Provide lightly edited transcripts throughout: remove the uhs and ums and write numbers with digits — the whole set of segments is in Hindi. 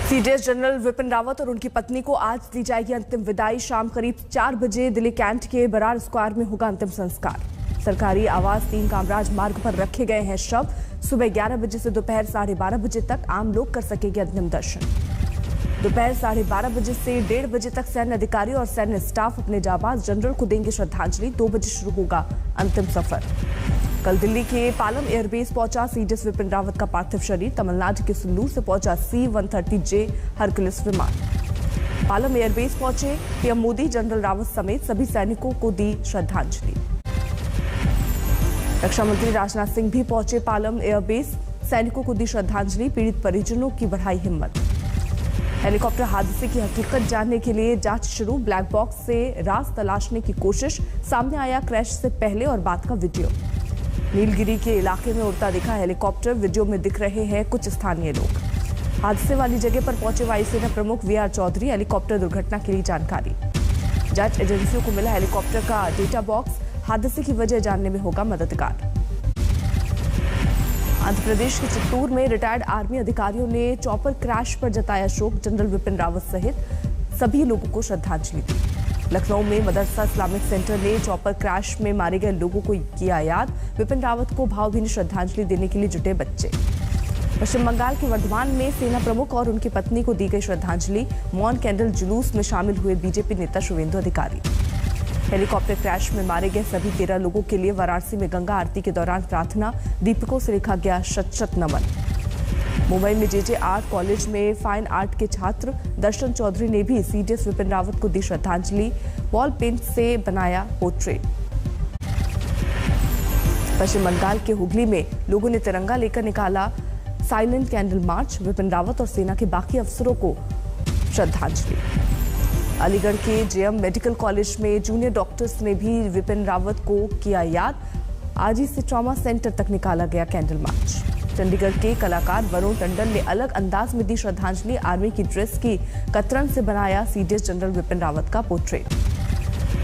सीडीएस जनरल विपिन रावत और उनकी पत्नी को आज दी जाएगी अंतिम विदाई। शाम करीब 4 बजे दिल्ली कैंट के बरार स्क्वायर में होगा अंतिम संस्कार। सरकारी आवास 3 कामराज मार्ग पर रखे गए हैं शव। सुबह 11 बजे से दोपहर 12:30 बजे तक आम लोग कर सकेंगे अंतिम दर्शन। दोपहर 12:30 बजे से 1:30 बजे तक सैन्य अधिकारी और सैन्य स्टाफ अपने जाबाज जनरल को देंगे श्रद्धांजलि। 2 बजे शुरू होगा अंतिम सफर। कल दिल्ली के पालम एयरबेस पहुंचा सीडीएस विपिन रावत का पार्थिव शरीर। तमिलनाडु के सुल्लूर से पहुंचा C-130J हरकुलिस विमान। पालम एयरबेस पहुंचे पीएम मोदी जनरल रावत समेत सभी सैनिकों को दी श्रद्धांजलि। रक्षा मंत्री राजनाथ सिंह भी पहुंचे पालम एयरबेस, सैनिकों को दी श्रद्धांजलि। पीड़ित परिजनों की बढ़ाई हिम्मत। हेलीकॉप्टर हादसे की हकीकत जानने के लिए जांच शुरू। ब्लैक बॉक्स से राज तलाशने की कोशिश। सामने आया क्रैश से पहले और बाद का वीडियो। नीलगिरी के इलाके में उड़ता दिखा हेलीकॉप्टर। वीडियो में दिख रहे हैं कुछ स्थानीय लोग। हादसे वाली जगह पर पहुंचे वायुसेना प्रमुख VR चौधरी। हेलीकॉप्टर दुर्घटना के लिए जानकारी। जांच एजेंसियों को मिला हेलीकॉप्टर का डेटा बॉक्स। हादसे की वजह जानने में होगा मददगार। आंध्र प्रदेश के चित्तूर में रिटायर्ड आर्मी अधिकारियों ने चॉपर क्रैश पर जताया शोक। जनरल विपिन रावत सहित सभी लोगों को श्रद्धांजलि दी। लखनऊ में मदरसा इस्लामिक सेंटर ने चॉपर क्रैश में मारे गए लोगों को किया याद। विपिन रावत को भावभीनी श्रद्धांजलि देने के लिए जुटे बच्चे। पश्चिम बंगाल के वर्धमान में सेना प्रमुख और उनकी पत्नी को दी गई श्रद्धांजलि। मौन कैंडल जुलूस में शामिल हुए बीजेपी नेता शुवेंदु अधिकारी। हेलीकॉप्टर क्रैश में मारे गए सभी 13 लोगों के लिए वाराणसी में गंगा आरती के दौरान प्रार्थना। दीपकों से लिखा गया शत-शत नमन। मुंबई में JJ आर्ट कॉलेज में फाइन आर्ट के छात्र दर्शन चौधरी ने भी सीडीएस विपिन रावत को दी श्रद्धांजलि। वॉल पेंट से बनाया पोर्ट्रेट। पश्चिम बंगाल के हुगली में लोगों ने तिरंगा लेकर निकाला silent candle march. Vipin Rawat और सेना के बाकी अफसरों को श्रद्धांजलि। अलीगढ़ के JM मेडिकल कॉलेज में जूनियर डॉक्टर्स ने भी विपिन रावत को किया याद। आज ही से ट्रॉमा सेंटर तक निकाला गया कैंडल मार्च। चंडीगढ़ के कलाकार वरुण टंडन ने अलग अंदाज में दी श्रद्धांजलि। आर्मी की ड्रेस की कतरन से बनाया सीडीएस जनरल विपिन रावत का पोर्ट्रेट।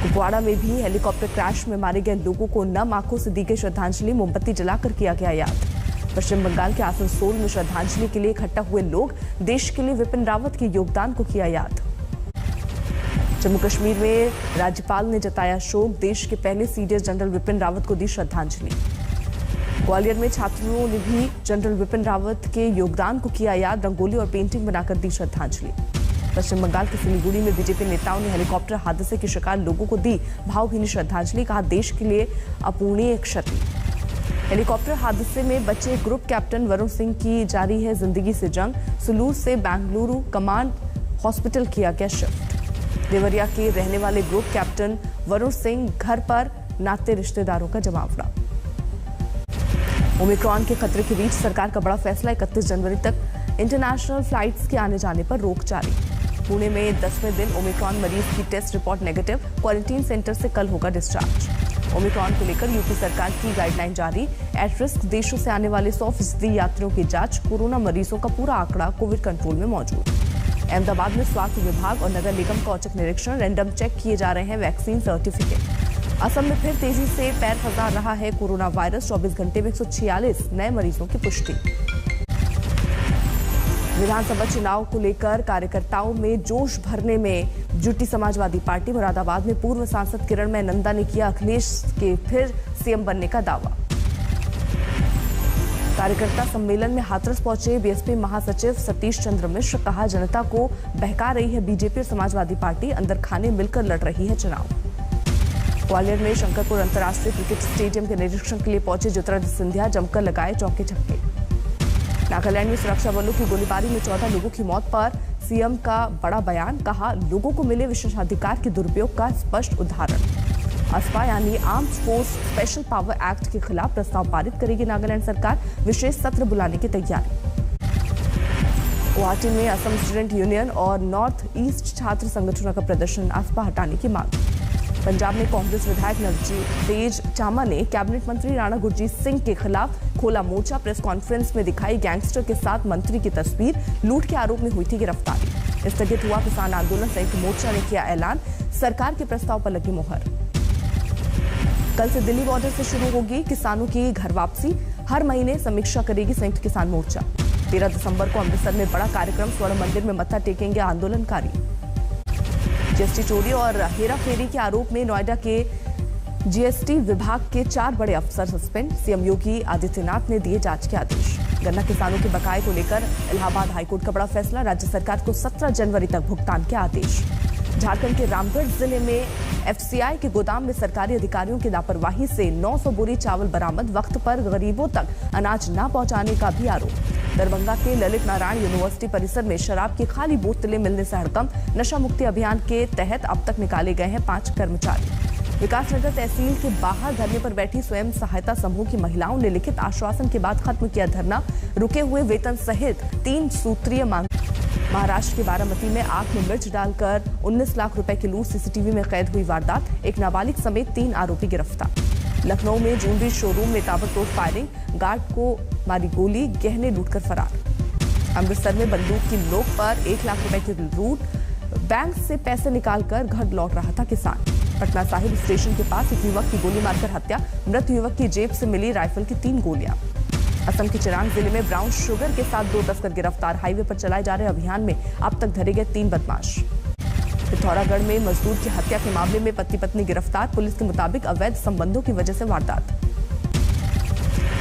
कुपवाड़ा में भी हेलीकॉप्टर क्रैश में मारे गए लोगों को नम आंखों से दी गई श्रद्धांजलि। मोमबत्ती जलाकर किया गया याद। पश्चिम बंगाल के आसनसोल में श्रद्धांजलि के लिए इकट्ठा हुए लोग देश के लिए विपिन रावत के योगदान को किया याद। जम्मू कश्मीर में राज्यपाल ने जताया शोक। देश के पहले सीडीएस जनरल विपिन रावत को दी श्रद्धांजलि। ग्वालियर में छात्रों ने भी जनरल विपिन रावत के योगदान को किया याद। रंगोली और पेंटिंग बनाकर दी श्रद्धांजलि। पश्चिम बंगाल के सिलीगुड़ी में बीजेपी नेताओं ने हेलीकॉप्टर हादसे के शिकार लोगों को दी भावभीनी श्रद्धांजलि। कहा देश के लिए अपूरणीय क्षति। हेलीकॉप्टर हादसे में बचे ग्रुप कैप्टन वरुण सिंह की जारी है जिंदगी से जंग। सुलूर से बेंगलुरु कमांड हॉस्पिटल किया गया शिफ्ट। देवरिया के रहने वाले ग्रुप कैप्टन वरुण सिंह घर पर नाते रिश्तेदारों का जमावड़ा। ओमिक्रॉन के खतरे के बीच सरकार का बड़ा फैसला। 31 जनवरी तक इंटरनेशनल फ्लाइट्स के आने जाने पर रोक जारी। पुणे में 10वें दिन ओमिक्रॉन मरीज की test report negative. Quarantine centre से कल होगा डिस्चार्ज। ओमिक्रॉन को लेकर यूपी सरकार की गाइडलाइन जारी। एट रिस्क देशों से आने वाले 100% यात्रियों की जांच। कोरोना मरीजों का पूरा आंकड़ा कोविड कंट्रोल में मौजूद। अहमदाबाद में स्वास्थ्य विभाग और नगर निगम का औचक निरीक्षण। रैंडम चेक किए जा रहे हैं वैक्सीन सर्टिफिकेट। असम में फिर तेजी से पैर पसार रहा है कोरोना वायरस। 24 घंटे में 146 नए मरीजों की पुष्टि। विधानसभा चुनाव को लेकर कार्यकर्ताओं में जोश भरने में जुटी समाजवादी पार्टी। मुरादाबाद में पूर्व सांसद किरणमय नंदा ने किया अखिलेश के फिर सीएम बनने का दावा। कार्यकर्ता सम्मेलन में हाथरस पहुंचे बीएसपी महासचिव सतीश चंद्र मिश्र। कहा जनता को बहका रही है बीजेपी और समाजवादी पार्टी। अंदर खाने मिलकर लड़ रही है चुनाव। ग्वालियर में शंकरपुर अंतर्राष्ट्रीय क्रिकेट स्टेडियम के निरीक्षण के लिए पहुंचे ज्योतिरादित्य सिंधिया। जमकर लगाए चौके छक्के। नागालैंड में सुरक्षा बलों की गोलीबारी में 14 लोगों की मौत पर सीएम का बड़ा बयान। कहा लोगों को मिले विशेषाधिकार के दुरुपयोग का स्पष्ट उदाहरण। ASPA यानी armed force special power act के खिलाफ प्रस्ताव पारित करेगी नागालैंड सरकार। विशेष सत्र बुलाने की तैयारी। गुवाहाटी में असम स्टूडेंट यूनियन और नॉर्थ ईस्ट छात्र संगठनों का प्रदर्शन। ASPA हटाने की मांग। पंजाब में कांग्रेस विधायक नवतेज चामा ने कैबिनेट मंत्री राणा गुरजीत सिंह के खिलाफ खोला मोर्चा। प्रेस कॉन्फ्रेंस में दिखाई गैंगस्टर के साथ मंत्री की तस्वीर। लूट के आरोप में हुई थी गिरफ्तारी। स्थगित हुआ किसान आंदोलन। संयुक्त मोर्चा ने किया ऐलान। सरकार के प्रस्ताव पर लगी मुहर। कल से दिल्ली बॉर्डर से शुरू होगी किसानों की घर वापसी। हर महीने समीक्षा करेगी संयुक्त किसान मोर्चा। 13 दिसंबर को अमृतसर में बड़ा कार्यक्रम, स्वर्ण मंदिर में मत्था टेकेंगे आंदोलनकारी। जीएसटी चोरी और हेराफेरी के आरोप में नोएडा के जीएसटी विभाग के 4 बड़े अफसर सस्पेंड, सीएम योगी आदित्यनाथ ने दिए जांच के आदेश। गन्ना किसानों के बकाये को लेकर इलाहाबाद हाईकोर्ट का बड़ा फैसला, राज्य सरकार को 17 जनवरी तक भुगतान के आदेश। झारखंड के रामगढ़ जिले में एफसीआई के गोदाम में सरकारी अधिकारियों की लापरवाही से 900 बोरी चावल बरामद, वक्त पर गरीबों तक अनाज न पहुंचाने का भी आरोप। दरभंगा के ललित नारायण यूनिवर्सिटी परिसर में शराब की खाली बोतलें मिलने से हड़कंप, नशा मुक्ति अभियान के तहत अब तक निकाले गए हैं 5 कर्मचारी। विकासनगर तहसील के बाहर धरने पर बैठी स्वयं सहायता समूह की महिलाओं ने लिखित आश्वासन के बाद खत्म किया धरना, रुके हुए वेतन सहित 3 सूत्रीय मांग। महाराष्ट्र के बारामती में आंख में मिर्च डालकर 19 लाख रुपए की लूट, सीसीटीवी में कैद हुई वारदात, एक नाबालिग समेत 3 आरोपी गिरफ्तार। लखनऊ में ज्वेलरी शोरूम में ताबड़तोड़ फायरिंग, गार्ड को मारी गोली, गहने लूटकर फरार। अमृतसर में बंदूक की नोक पर 1 लाख रुपए की लूट, बैंक से पैसे निकालकर घर लौट रहा था किसान। पटना साहिब स्टेशन के पास एक युवक की गोली मारकर हत्या, मृत युवक की जेब से मिली राइफल की 3 गोलियां। असम के चिरांग जिले में ब्राउन शुगर के साथ 2 तस्कर गिरफ्तार, हाईवे पर चलाए जा रहे अभियान में अब तक धरे गए 3 बदमाश। पिथौरागढ़ में मजदूर की हत्या के मामले में पति पत्नी गिरफ्तार, पुलिस के मुताबिक अवैध संबंधों की वजह से वारदात।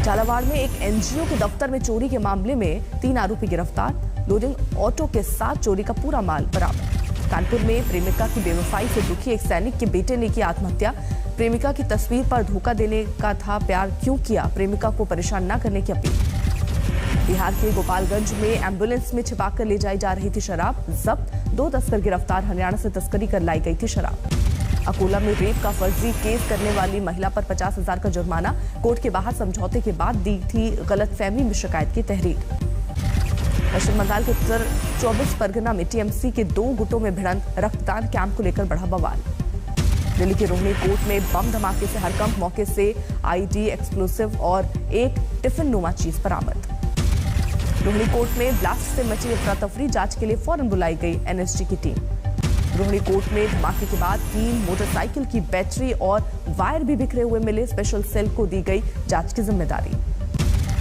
झालावाड़ में एक एनजीओ के दफ्तर में चोरी के मामले में 3 आरोपी गिरफ्तार, लोडिंग ऑटो के साथ चोरी का पूरा माल बरामद। कानपुर में प्रेमिका की बेवफाई से दुखी एक सैनिक के बेटे ने की आत्महत्या, प्रेमिका की तस्वीर पर धोखा देने का था, प्यार क्यों किया, प्रेमिका को परेशान न करने की अपील। बिहार के गोपालगंज में एम्बुलेंस में छिपाकर ले जाई जा रही थी शराब, जब्त 2 तस्कर गिरफ्तार, हरियाणा से तस्करी कर लाई गई थी शराब। अकोला में रेप का फर्जी केस करने वाली महिला पर 50,000 का जुर्माना, कोर्ट के बाहर समझौते के बाद दी थी गलतफहमी में शिकायत की तहरीर। पश्चिम बंगाल के उत्तर 24 परगना में टीएमसी के 2 गुटों में भिड़ंत, रक्तदान कैंप को लेकर बढ़ा बवाल। दिल्ली के रोहिणी कोर्ट में बम धमाके से हड़कंप, मौके से आईडी, एक्सप्लोसिव और एक टिफिन नुमा चीज बरामद। रोहिणी कोर्ट में ब्लास्ट से मची अफरा तफरी, जांच के लिए फौरन बुलाई गई एनएसजी की टीम। रोहिणी कोर्ट में धमाके के बाद 3 मोटरसाइकिल की बैटरी और वायर भी बिखरे हुए मिले, स्पेशल सेल को दी गई जांच की जिम्मेदारी।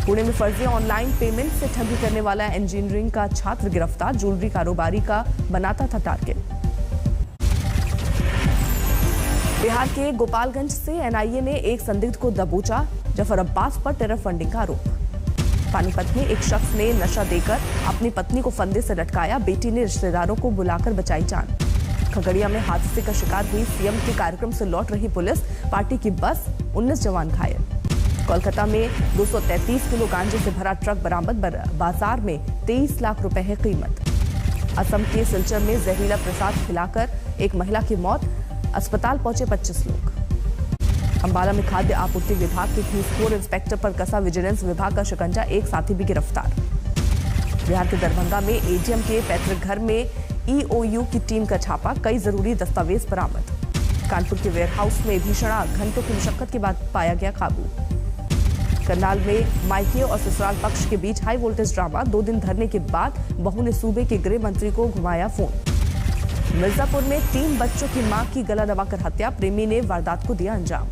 पुणे में फर्जी ऑनलाइन पेमेंट से ठगी करने वाला इंजीनियरिंग का छात्र गिरफ्तार, ज्वेलरी कारोबारी का बनाता था टारगेट। बिहार के गोपालगंज से एनआईए ने एक संदिग्ध को दबोचा, जफर अब्बास पर टेरर फंडिंग का आरोप। पानीपत में एक शख्स ने नशा देकर अपनी पत्नी को फंदे से लटकाया, बेटी ने रिश्तेदारों को बुलाकर बचाई जान। खगड़िया में हादसे का शिकार हुई सीएम के कार्यक्रम से लौट रही पुलिस, पार्टी की बस, 19 जवान घायल। कोलकाता में 233 किलो गांजे से भरा ट्रक बरामद, बाजार में 23 लाख रुपए है कीमत। असम के सिलचर में जहरीला प्रसाद खिलाकर एक महिला की मौत, अस्पताल पहुंचे 25 लोग। अंबाला में खाद्य आपूर्ति विभाग के घूसखोर इंस्पेक्टर पर कसा विजिलेंस विभाग का शिकंजा, एक साथी भी गिरफ्तार। बिहार के दरभंगा में एडीएम के पैतृक घर में ईओयू की टीम का छापा, कई जरूरी दस्तावेज बरामद। कानपुर के वेयरहाउस में भीषण आग, घंटों की मुशक्कत के बाद पाया गया काबू। करनाल में मायके और ससुराल पक्ष के बीच हाई वोल्टेज ड्रामा, 2 दिन धरने के बाद बहू ने सूबे के गृह मंत्री को घुमाया फोन। मिर्जापुर में 3 बच्चों की मां की गला दबाकर हत्या, प्रेमी ने वारदात को दिया अंजाम।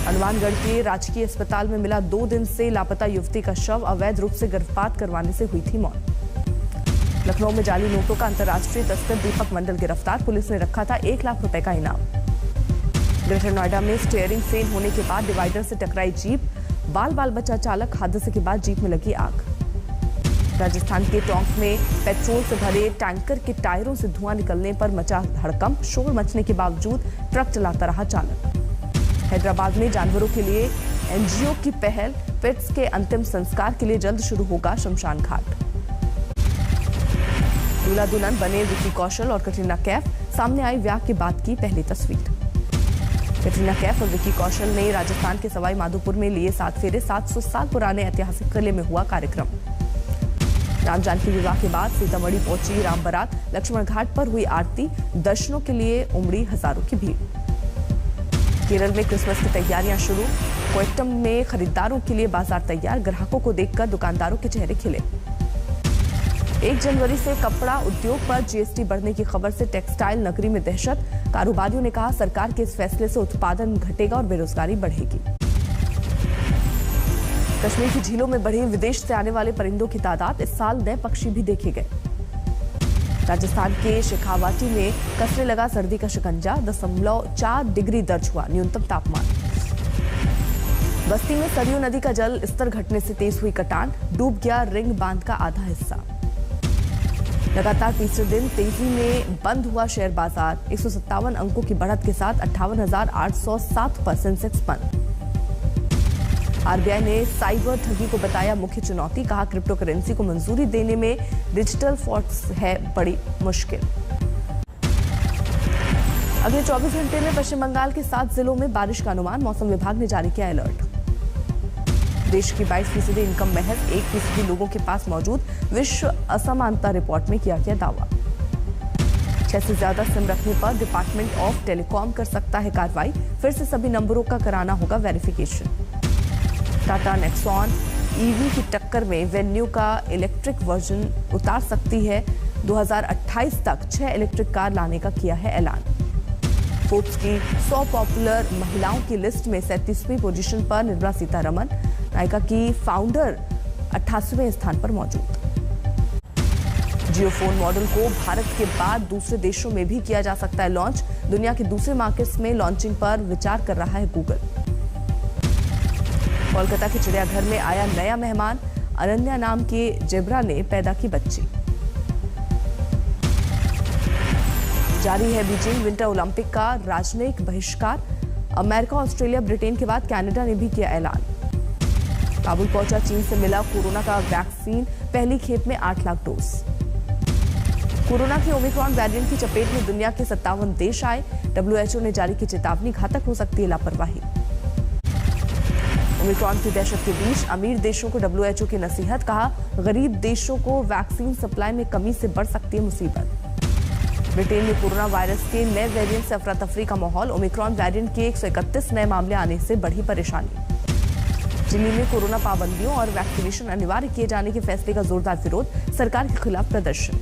हनुमानगढ़ के राजकीय अस्पताल में मिला 2 दिन से लापता युवती का शव, अवैध रूप से गर्भपात करवाने से हुई थी मौत। लखनऊ में जाली नोटों का अंतर्राष्ट्रीय तस्कर दीपक मंडल गिरफ्तार, पुलिस ने रखा था 1 लाख रुपए का इनाम। ग्रेटर नोएडा में स्टीयरिंग फेल होने के बाद डिवाइडर से टकराई जीप, बाल बचा चालक, हादसे के बाद जीप में लगी आग। राजस्थान के टोंक में पेट्रोल से भरे टैंकर के टायरों से धुआं निकलने पर मचा हड़कंप, शोर मचने के बावजूद ट्रक चलाता रहा चालक। हैदराबाद में जानवरों के लिए एनजीओ की पहल, पेट्स के अंतिम संस्कार के लिए जल्द शुरू होगा शमशान घाट। दूल्हा दुल्हन बने विकी कौशल और कटरीना कैफ, सामने आई ब्याह के बाद की पहली तस्वीर। कटरीना कैफ और विकी कौशल ने राजस्थान के सवाई माधोपुर में लिए 7 फेरे, 700 साल पुराने ऐतिहासिक किले में हुआ कार्यक्रम। राम जानकी विवाह के बाद सीतामढ़ी पहुंची राम बारात, लक्ष्मण घाट पर हुई आरती, दर्शनों के लिए उमड़ी हजारों की भीड़। केरल में क्रिसमस की तैयारियां शुरू, कोट्टयम में खरीदारों के लिए बाजार तैयार, ग्राहकों को देखकर दुकानदारों के चेहरे खिले। 1 जनवरी से कपड़ा उद्योग पर जीएसटी बढ़ने की खबर से टेक्सटाइल नगरी में दहशत, कारोबारियों ने कहा सरकार के इस फैसले से उत्पादन घटेगा और बेरोजगारी बढ़ेगी। कश्मीर की झीलों में बढ़ी विदेश से आने वाले परिंदों की तादाद, इस साल नए पक्षी भी देखे गए। राजस्थान के शेखावाटी में कसने लगा सर्दी का शिकंजा, 0.4 डिग्री दर्ज हुआ न्यूनतम तापमान। बस्ती में सरयू नदी का जल स्तर घटने से तेज हुई कटान, डूब गया रिंग बांध का आधा हिस्सा। लगातार तीसरे दिन तेजी में बंद हुआ शेयर बाजार, 157 अंकों की बढ़त के साथ 58,807 पर सेंसेक्स बंद। आरबीआई ने साइबर ठगी को बताया मुख्य चुनौती, कहा क्रिप्टो करेंसी को मंजूरी देने में डिजिटल फ्रॉड्स है बड़ी मुश्किल। अगले 24 घंटे में पश्चिम बंगाल के 7 जिलों में बारिश का अनुमान, मौसम विभाग ने जारी किया अलर्ट। देश की 22% इनकम महज 1% लोगों के पास मौजूद, विश्व असमानता रिपोर्ट में किया गया दावा। 6 से ज्यादा सिम रखने पर डिपार्टमेंट ऑफ टेलीकॉम कर सकता है कार्रवाई, फिर से सभी नंबरों का कराना होगा वेरिफिकेशन। टाटा नेक्सॉन ईवी की टक्कर में वेन्यू का इलेक्ट्रिक वर्जन उतार सकती है, 2028 तक 6 इलेक्ट्रिक कार लाने का किया है ऐलान। फोर्ब्स की 100 पॉपुलर महिलाओं की लिस्ट में 37वीं पोजीशन पर निर्मला सीतारमण, नायका की फाउंडर 88वें स्थान पर मौजूद। जियो फोन मॉडल को भारत के बाद दूसरे देशों में भी किया जा सकता है लॉन्च, दुनिया के दूसरे मार्केट्स में लॉन्चिंग पर विचार कर रहा है गूगल। कोलकाता के चिड़ियाघर में आया नया मेहमान, अनन्या नाम के जेब्रा ने पैदा की बच्ची। जारी है बीजिंग विंटर ओलंपिक का राजनयिक बहिष्कार, अमेरिका, ऑस्ट्रेलिया, ब्रिटेन के बाद कनाडा ने भी किया ऐलान। काबुल पहुंचा चीन से मिला कोरोना का वैक्सीन, पहली खेप में 8 लाख डोज। कोरोना के ओमिक्रॉन वेरिएंट की चपेट में दुनिया के 57 देश आए, WHO ने जारी की चेतावनी, घातक हो सकती है लापरवाही। ओमिक्रॉन की दहशत के बीच अमीर देशों को WHO की नसीहत, कहा गरीब देशों को वैक्सीन सप्लाई में कमी से बढ़ सकती है मुसीबत। ब्रिटेन में कोरोना वायरस के नए वेरिएंट से अफरा तफरी का माहौल, ओमिक्रॉन वेरिएंट के 131 नए मामले आने से बढ़ी परेशानी। दिल्ली में कोरोना पाबंदियों और वैक्सीनेशन अनिवार्य किए जाने के फैसले का जोरदार विरोध, सरकार के खिलाफ प्रदर्शन।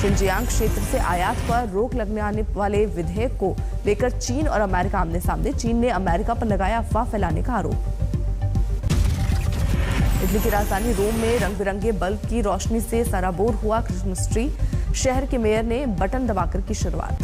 शिनजियांग क्षेत्र से आयात पर रोक लगने आने वाले विधेयक को लेकर चीन और अमेरिका आमने सामने, चीन ने अमेरिका पर लगाया अफवाह फैलाने का आरोप। इटली की राजधानी रोम में रंग बिरंगे बल्ब की रोशनी से सराबोर हुआ क्रिसमस ट्री, शहर के मेयर ने बटन दबाकर की शुरुआत।